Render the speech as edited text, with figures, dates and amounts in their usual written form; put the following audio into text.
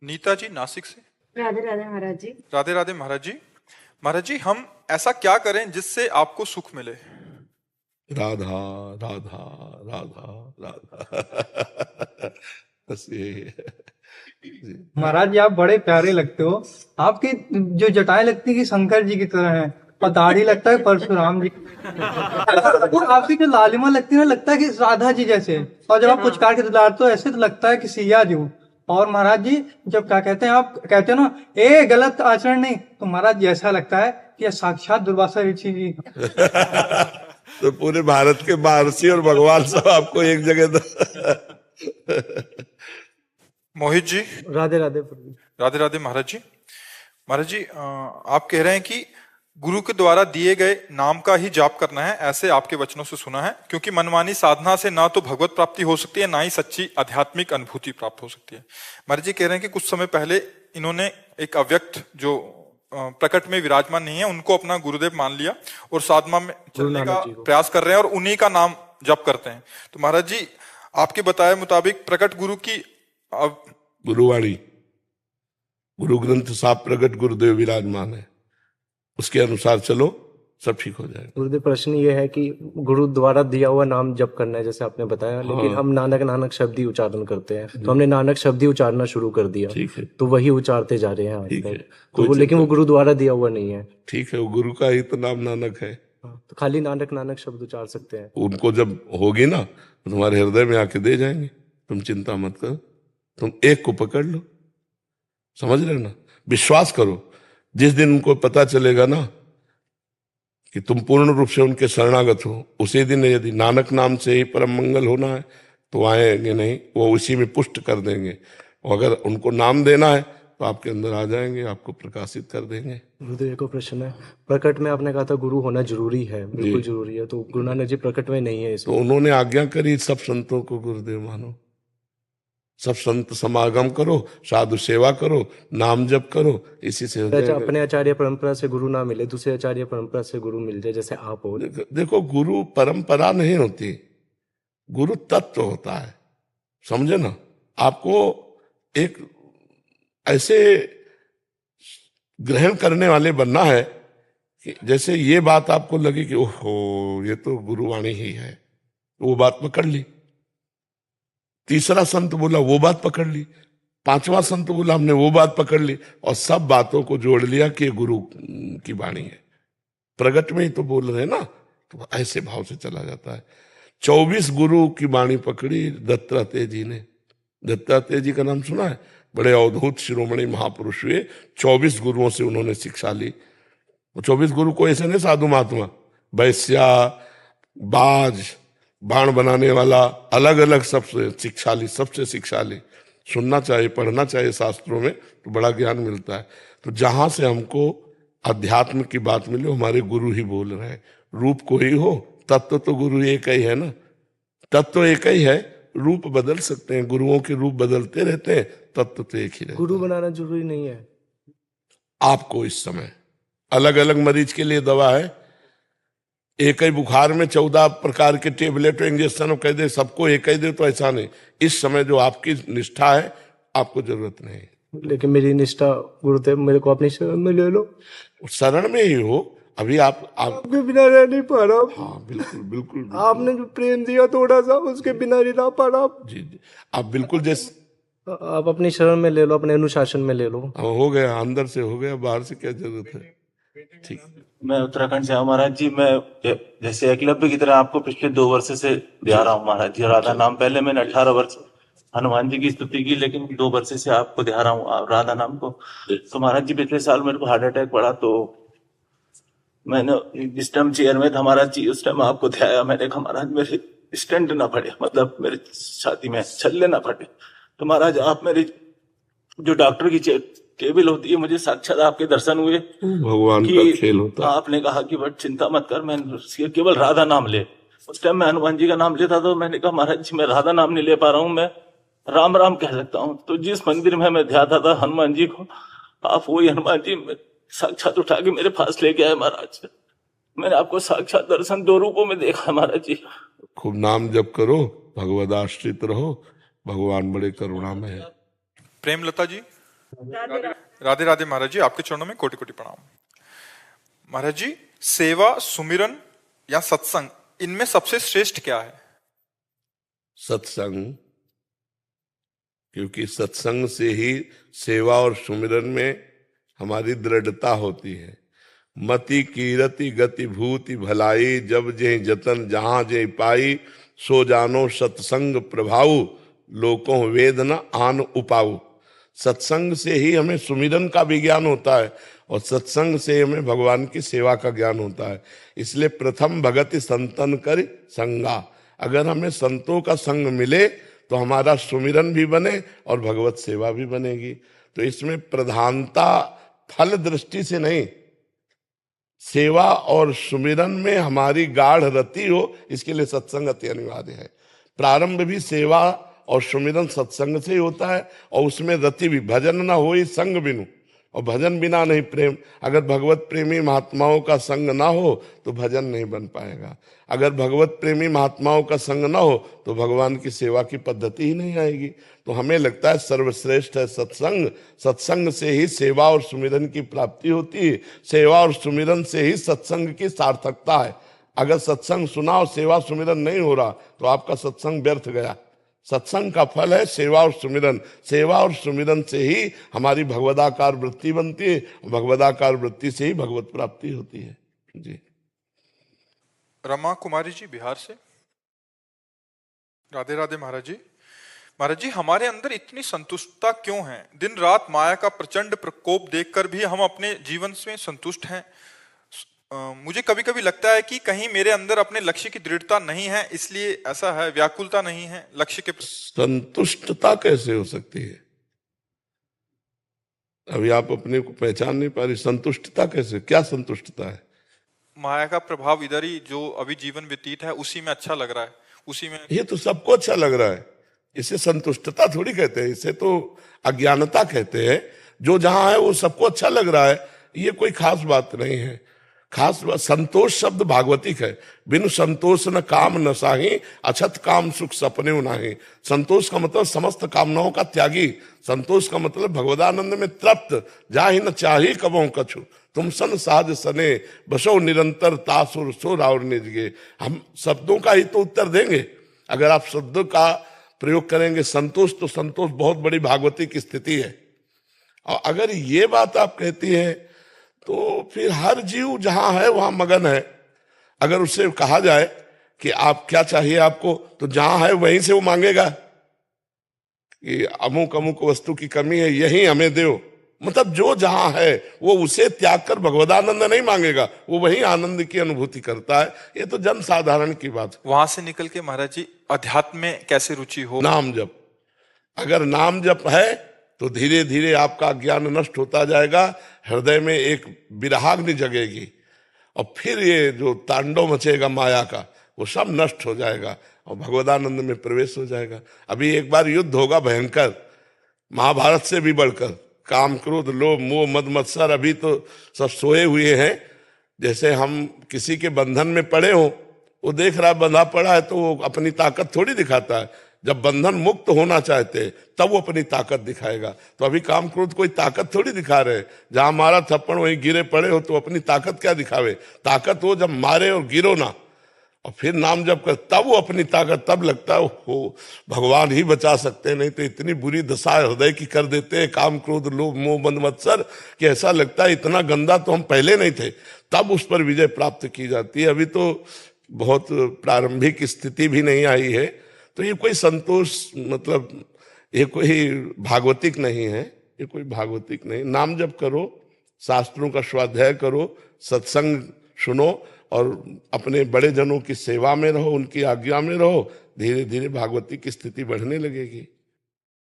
नीता जी नासिक से। राधे राधे महाराज जी। राधे राधे महाराज जी। महाराज जी, हम ऐसा क्या करें जिससे आपको सुख मिले? राधा राधा राधा राधा बस यही है जी। महाराज जी आप बड़े प्यारे लगते हो। आपकी जो जटाएं लगती है कि शंकर जी की तरह है, और दाढ़ी लगता है परशुराम जी और आपकी जो लालिमा लगती है ना, लगता है कि राधा जी जैसे, और जब आप पुचकार के दिलाते हो ऐसे तो लगता है कि सिया जी हूँ। और महाराज जी जब क्या कहते हैं, आप कहते हो ना ए गलत आचरण नहीं, तो महाराज जी ऐसा लगता है कि यह साक्षात दुर्वासा ऋषि जी। तो पूरे भारत के महर्षि और भगवान सब आपको एक जगह मोहित जी। राधे राधे प्रभु। राधे राधे महाराज जी। महाराज जी, आप कह रहे हैं कि गुरु के द्वारा दिए गए नाम का ही जाप करना है, ऐसे आपके वचनों से सुना है, क्योंकि मनमानी साधना से ना तो भगवत प्राप्ति हो सकती है, ना ही सच्ची आध्यात्मिक अनुभूति प्राप्त हो सकती है। महाराज जी कह रहे हैं कि कुछ समय पहले इन्होंने एक अव्यक्त जो प्रकट में विराजमान नहीं है उनको अपना गुरुदेव मान लिया और साधना में चलने का प्रयास कर रहे हैं और उन्हीं का नाम जप करते हैं। तो महाराज जी आपके बताए मुताबिक प्रकट गुरु की गुरुवाणी, गुरु ग्रंथ साहब प्रकट गुरुदेव विराजमान है, उसके अनुसार चलो, सब ठीक हो जाएगा। गुरुदेव प्रश्न ये है कि गुरु द्वारा दिया हुआ नाम जप करना है जैसे आपने बताया, लेकिन हम नानक नानक शब्द ही उच्चारण करते हैं, तो हमने नानक शब्द ही उच्चारना शुरू कर दिया, ठीक है, तो वही उच्चारते जा रहे हैं आज ठीक है, तक। तो वो लेकिन वो गुरु द्वारा दिया हुआ नहीं है। ठीक है, वो गुरु का ही तो नाम नानक है। तो खाली नानक नानक शब्द उच्चार सकते हैं। उनको जब होगी ना तो तुम्हारे हृदय में आके दे जाएंगे, तुम चिंता मत करो, तुम एक को पकड़ लो, समझ रहे ना, विश्वास करो। जिस दिन उनको पता चलेगा ना कि तुम पूर्ण रूप से उनके शरणागत हो, उसी दिन यदि नानक नाम से ही परम मंगल होना है तो आएंगे नहीं, वो उसी में पुष्ट कर देंगे। और अगर उनको नाम देना है तो आपके अंदर आ जाएंगे, आपको प्रकाशित कर देंगे। गुरुदेव को प्रश्न है, प्रकट में आपने कहा था गुरु होना जरूरी है, बिल्कुल जरूरी है, तो गुरु नानक जी प्रकट में नहीं है तो उन्होंने आज्ञा करी सब संतों को गुरुदेव मानो, सब संत समागम करो, साधु सेवा करो, नाम जप करो, इसी से हो जाएगा। अपने आचार्य परंपरा से गुरु ना मिले, दूसरे आचार्य परंपरा से गुरु मिल जाए, जैसे आप हो। देखो गुरु परंपरा नहीं होती, गुरु तत्व होता है, समझे ना। आपको एक ऐसे ग्रहण करने वाले बनना है कि जैसे ये बात आपको लगे कि ओहो ये तो गुरुवाणी ही है, वो बात पकड़ ली। तीसरा संत बोला वो बात पकड़ ली, पांचवा संत बोला हमने वो बात पकड़ ली, और सब बातों को जोड़ लिया कि ये गुरु की वाणी है। प्रगट में ही तो बोल रहे ना, तो ऐसे भाव से चला जाता है। 24 गुरु की वाणी पकड़ी दत्तात्रेय जी ने। दत्तात्रेय जी का नाम सुना है, बड़े अवधूत शिरोमणि महापुरुष हुए, 24 गुरुओं से उन्होंने शिक्षा ली। 24 गुरु को ऐसे नहीं साधु महात्मा, वैश्या, बाज, बाण बनाने वाला, अलग अलग सबसे शिक्षा ली, सबसे शिक्षा ली। सुनना चाहिए, पढ़ना चाहिए शास्त्रों में, तो बड़ा ज्ञान मिलता है। तो जहां से हमको अध्यात्म की बात मिले, हमारे गुरु ही बोल रहे हैं। रूप कोई हो, तत्व तो गुरु एक ही है ना, तत्व एक ही है, रूप बदल सकते हैं, गुरुओं के रूप बदलते रहते हैं, तत्व तो एक ही रहता है। गुरु बनाना जरूरी नहीं है। आपको इस समय अलग अलग मरीज के लिए दवा है, एक ही बुखार में 14 प्रकार के टेबलेट इंजेक्शन कह दे सबको एक ही दे, तो ऐसा नहीं। इस समय जो आपकी निष्ठा है आपको जरूरत नहीं। लेकिन मेरी निष्ठा गुरुदेव मेरे को अपनी शरण में ले लो, शरण में ही हो। अभी आपके बिना रह नहीं पा रहा। हाँ बिल्कुल बिल्कुल, बिल्कुल। आपने जो प्रेम दिया थोड़ा सा, उसके बिना नहीं रह पा रहा। जी जी, आप बिल्कुल जैसे आप अपनी शरण में ले लो, अपने अनुशासन में ले लो। हो गया, अंदर से हो गया, बाहर से क्या जरूरत है। ठीक, मैं उत्तराखंड से हूँ महाराज जी। मैं जैसे एकलव्य की तरह आपको पिछले 2 वर्ष से ध्या रहा हूँ महाराज जी, राधा नाम। पहले मैंने 18 वर्ष हनुमान जी की स्तुति की, लेकिन 2 वर्ष से आपको ध्या रहा हूँ राधा नाम को। तो महाराज जी पिछले साल मेरे को हार्ट अटैक पड़ा, तो मैंने जिस टाइम चेयर में था महाराज जी, उस टाइम आपको ध्याया। मैंने कहा महाराज मेरे स्टेंट ना पड़े, मतलब मेरे छाती में छल्ले ना फटे। तो महाराज आप मेरी जो डॉक्टर की टेबल होती है, मुझे साक्षात आपके दर्शन हुए, भगवान का खेल होता है। आपने कहा कि बट चिंता मत कर, मैं केवल राधा नाम ले। उस टाइम मैं हनुमान जी का नाम लेता, तो मैंने कहा महाराज जी मैं राधा नाम नहीं ले पा रहा हूँ, मैं राम राम कह सकता हूँ। तो जिस मंदिर में मैं ध्याता था हनुमान जी को, आप वही हनुमान जी साक्षात उठा के मेरे पास लेके आए महाराज। मैंने आपको साक्षात दर्शन 2 रूपों में देखा महाराज जी। खूब नाम जप करो, भगवद आश्रित रहो, भगवान बड़े करुणा में है। प्रेमलता जी। राधे राधे महाराज जी, आपके चरणों में कोटि कोटि प्रणाम। महाराज जी, सेवा, सुमिरन या सत्संग, इनमें सबसे श्रेष्ठ क्या है? सत्संग, क्योंकि सत्संग से ही सेवा और सुमिरन में हमारी दृढ़ता होती है। मति कीरति गति भूति भलाई, जब जे जतन जहां जे पाई, सो जानो सत्संग प्रभाऊ, लोकों वेद न आन उपाऊ। सत्संग से ही हमें सुमिरन का भी ज्ञान होता है और सत्संग से हमें भगवान की सेवा का ज्ञान होता है। इसलिए प्रथम भगति संतन कर संगा, अगर हमें संतों का संग मिले तो हमारा सुमिरन भी बने और भगवत सेवा भी बनेगी। तो इसमें प्रधानता फल दृष्टि से नहीं, सेवा और सुमिरन में हमारी गाढ़ रति हो, इसके लिए सत्संग अति अनिवार्य है। प्रारंभ भी सेवा और सुमिरन सत्संग से ही होता है और उसमें रति भी। भजन ना हो संग बिनु, और भजन बिना नहीं प्रेम। अगर भगवत प्रेमी महात्माओं का संग ना हो तो भजन नहीं बन पाएगा। अगर भगवत प्रेमी महात्माओं का संग ना हो तो भगवान की सेवा की पद्धति ही नहीं आएगी। तो हमें लगता है सर्वश्रेष्ठ है सत्संग। सत्संग से ही सेवा और सुमिरन की प्राप्ति होती है, सेवा और सुमिरन से ही सत्संग की सार्थकता है। अगर सत्संग सुना और सेवा सुमिरन नहीं हो रहा तो आपका सत्संग व्यर्थ गया। सत्संग का फल है सेवा और सुमिरन। सेवा और सुमिरन से ही हमारी भगवदाकार वृत्ति बनती है, भगवदाकार वृत्ति से ही भगवत प्राप्ति होती है। जी। रमा कुमारी जी, बिहार से। राधे राधे महाराज जी। महाराज जी, हमारे अंदर इतनी संतुष्टता क्यों है? दिन रात माया का प्रचंड प्रकोप देखकर भी हम अपने जीवन में संतुष्ट हैं। मुझे कभी कभी लगता है कि कहीं मेरे अंदर अपने लक्ष्य की दृढ़ता नहीं है, इसलिए ऐसा है, व्याकुलता नहीं है लक्ष्य के। संतुष्टता कैसे हो सकती है? अभी आप अपने को पहचान नहीं पा रही। संतुष्टता कैसे? क्या संतुष्टता है? माया का प्रभाव इधर ही जो अभी जीवन व्यतीत है उसी में अच्छा लग रहा है, उसी में। ये तो सबको अच्छा लग रहा है, इसे संतुष्टता थोड़ी कहते हैं, इसे तो अज्ञानता कहते हैं। जो जहां है वो सबको अच्छा लग रहा है, ये कोई खास बात नहीं है। खास बात, संतोष शब्द भागवतिक है। बिनु संतोष न काम न साही, अछत काम सुख सपने नाही। संतोष का मतलब समस्त कामनाओं का त्यागी। संतोष का मतलब भगवदानंद में तृप्त, जाहि न चाही कबों कछु, तुम सन साध सने बसो निरंतर तासुर सो और निजगे। हम शब्दों का ही तो उत्तर देंगे। अगर आप शब्दों का प्रयोग करेंगे संतोष, तो संतोष बहुत बड़ी भागवतिक स्थिति है। और अगर ये बात आप कहती है तो फिर हर जीव जहां है वहां मगन है। अगर उससे कहा जाए कि आप क्या चाहिए आपको, तो जहां है वहीं से वो मांगेगा कि अमुक अमुक वस्तु की कमी है, यही हमें दो। मतलब जो जहां है वो उसे त्याग कर भगवदानंद नहीं मांगेगा, वो वही आनंद की अनुभूति करता है। ये तो जन साधारण की बात है। वहां से निकल के महाराज जी अध्यात्म में कैसे रुचि हो? नाम जप। अगर नाम जप है तो धीरे धीरे आपका ज्ञान नष्ट होता जाएगा, हृदय में एक विरहाग्नि जगेगी और फिर ये जो तांडव मचेगा माया का वो सब नष्ट हो जाएगा और भगवदानंद में प्रवेश हो जाएगा। अभी एक बार युद्ध होगा भयंकर, महाभारत से भी बढ़कर। काम क्रोध लोभ मोह मद मत्सर अभी तो सब सोए हुए हैं। जैसे हम किसी के बंधन में पड़े हो, वो देख रहा बंधा पड़ा है तो वो अपनी ताकत थोड़ी दिखाता है। जब बंधन मुक्त होना चाहते तब वो अपनी ताकत दिखाएगा। तो अभी काम क्रोध कोई ताकत थोड़ी दिखा रहे। जहां मारा थप्पड़ वहीं गिरे पड़े हो तो अपनी ताकत क्या दिखावे? ताकत वो जब मारे और गिरो ना और फिर नाम जब कर, तब वो अपनी ताकत, तब लगता है हो भगवान ही बचा सकते हैं। नहीं तो इतनी बुरी दशा हृदय की कर देते हैं काम क्रोध लोभ मोह मद मत्सर कि ऐसा लगता है इतना गंदा तो हम पहले नहीं थे। तब उस पर विजय प्राप्त की जाती है। अभी तो बहुत प्रारंभिक स्थिति भी नहीं आई है। तो ये कोई संतोष मतलब ये कोई भागवतिक नहीं है, ये कोई भागवतिक नहीं। नाम जप करो, शास्त्रों का स्वाध्याय करो, सत्संग सुनो और अपने बड़े जनों की सेवा में रहो, उनकी आज्ञा में रहो। धीरे धीरे भागवतिक की स्थिति बढ़ने लगेगी।